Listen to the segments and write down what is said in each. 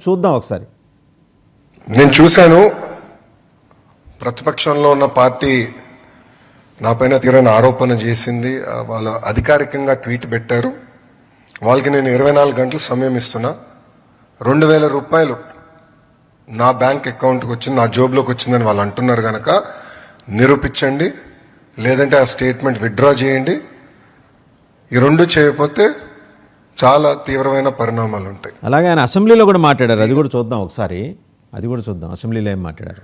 చూద్దాం ఒకసారి. నేను చూశాను, ప్రతిపక్షంలో ఉన్న పార్టీ నాపైన తీవ్రమైన ఆరోపణ చేసింది. వాళ్ళు అధికారికంగా ట్వీట్ పెట్టారు. వాళ్ళకి నేను 24 గంటలు సమయం ఇస్తున్నా. 2,000 రూపాయలు నా బ్యాంక్ అకౌంట్కి వచ్చింది, నా జోబులోకి వచ్చిందని వాళ్ళు అంటున్నారు కనుక నిరూపించండి, లేదంటే ఆ స్టేట్మెంట్ విత్డ్రా చేయండి. ఈ రెండు చేయకపోతే చాలా తీవ్రమైన పరిణామాలు ఉంటాయి. అలాగే ఆయన అసెంబ్లీలో కూడా మాట్లాడారు, అది కూడా చూద్దాం ఒకసారి. అసెంబ్లీలో ఏం మాట్లాడారు.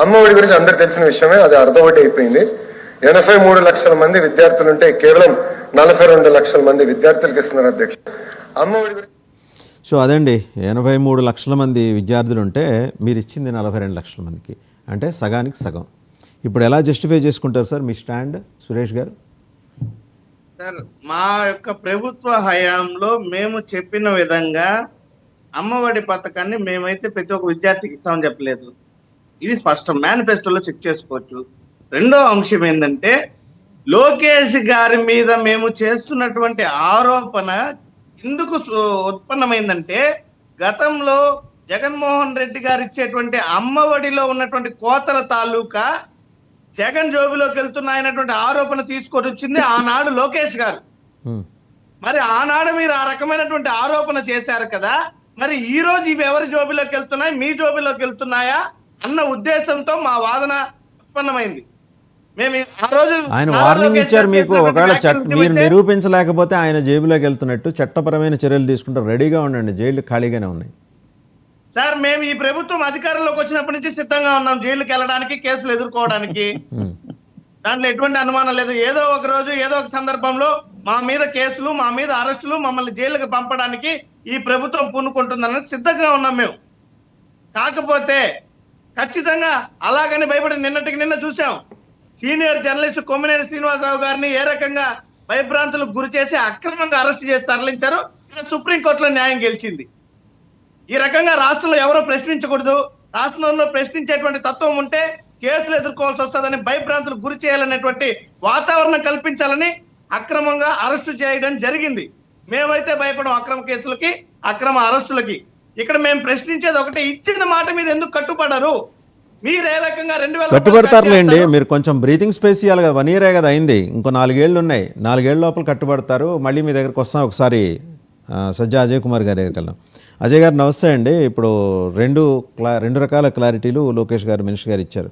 అమ్మఒడి గురించి అందరికి తెలిసిన విషయమే, అది అర్ధవటి అయిపోయింది. 83 లక్షల మంది విద్యార్థులు ఉంటే కేవలం 42 లక్షల మంది విద్యార్థులకు ఇస్తున్నారు అధ్యక్ష. అమ్మఒడి గురించి సో అదండి, 83 లక్షల మంది విద్యార్థులు ఉంటే మీరు ఇచ్చింది 42 లక్షల మందికి, అంటే సగానికి సగం. ఇప్పుడు ఎలా జస్టిఫై చేసుకుంటారు సార్ మీ స్టాండ్, సురేష్ గారు? సార్, మా యొక్క ప్రభుత్వ హయాంలో మేము చెప్పిన విధంగా అమ్మఒడి పథకాన్ని మేమైతే ప్రతి ఒక్క విద్యార్థికి ఇస్తామని చెప్పలేదు. ఇది స్పష్టం, మేనిఫెస్టోలో చెక్ చేసుకోవచ్చు. రెండో అంశం ఏంటంటే, లోకేష్ గారి మీద మేము చేస్తున్నటువంటి ఆరోపణ ఎందుకు ఉత్పన్నమైందంటే, గతంలో జగన్మోహన్ రెడ్డి గారు ఇచ్చేటువంటి అమ్మఒడిలో ఉన్నటువంటి కోతల తాలూకా జగన్ జోబులోకి వెళ్తున్నాయన్నటువంటి ఆరోపణ తీసుకొని వచ్చింది ఆనాడు లోకేష్ గారు. మరి ఆనాడు మీరు ఆ రకమైనటువంటి ఆరోపణ చేశారు కదా, మరి ఈ రోజు ఇవి ఎవరి జోబులోకి వెళ్తున్నాయి, మీ జోబులోకి వెళ్తున్నాయా అన్న ఉద్దేశంతో మా వాదన ఉత్పన్నమైంది. మేము ఆ రోజు ఆయన వార్నింగ్ ఇచ్చారు మీకు, ఒకవేళ మీరు నిరూపించలేకపోతే ఆయన జేబులోకి వెళ్తున్నట్టు చట్టపరమైన చర్యలు తీసుకుంటే రెడీగా ఉండండి, జైలు ఖాళీగానే ఉన్నాయి. సార్, మేము ఈ ప్రభుత్వం అధికారంలోకి వచ్చినప్పటి నుంచి సిద్ధంగా ఉన్నాం జైలుకి వెళ్ళడానికి, కేసులు ఎదుర్కోవడానికి. దాంట్లో ఎటువంటి అనుమానం లేదు. ఏదో ఒక రోజు ఏదో ఒక సందర్భంలో మా మీద కేసులు, మా మీద అరెస్టులు, మమ్మల్ని జైలుకి పంపడానికి ఈ ప్రభుత్వం పూనుకుంటుందన్నది సిద్ధంగా ఉన్నాం మేము. కాకపోతే ఖచ్చితంగా అలాగని భయపడి నిన్నటికి నిన్న చూసాం, సీనియర్ జర్నలిస్ట్ కొమ్మినేని శ్రీనివాసరావు గారిని ఏ రకంగా భయభ్రాంతులకు గురి చేసి అక్రమంగా అరెస్ట్ చేసి తరలించారు. సుప్రీంకోర్టులో న్యాయం గెలిచింది. ఈ రకంగా రాష్ట్రంలో ఎవరో ప్రశ్నించకూడదు, రాష్ట్రంలో ప్రశ్నించేటువంటి తత్వం ఉంటే కేసులు ఎదుర్కోవాల్సి వస్తుందని భయభ్రాంతులకు గురి చేయాలనేటువంటి వాతావరణం కల్పించాలని అక్రమంగా అరెస్టు చేయడం జరిగింది. మేమైతే భయపడం అక్రమ కేసులకి, అక్రమ అరెస్టులకి. ఇక్కడ మేము ప్రశ్నించేది ఒకటి, ఇచ్చిన మాట మీద ఎందుకు కట్టుబడరు? మీరు ఏ రకంగా 2000 కట్టుబడతారులేండి, మీరు కొంచెం బ్రీతింగ్ స్పేస్ ఇవ్వాలి కదా. 1 year కదా అయింది, ఇంకో 4 ఏళ్ళు ఉన్నాయి. 4 ఏళ్ళ లోపల కట్టుబడతారు. మళ్ళీ మీ దగ్గరకు వస్తాం ఒకసారి. సజ్జా అజయ్ కుమార్ గారి దగ్గరికి వెళ్దాం. అజయ్ గారు నమస్తే అండి. ఇప్పుడు రెండు రకాల క్లారిటీలు లోకేష్ గారు, మినిస్టర్ గారు ఇచ్చారు.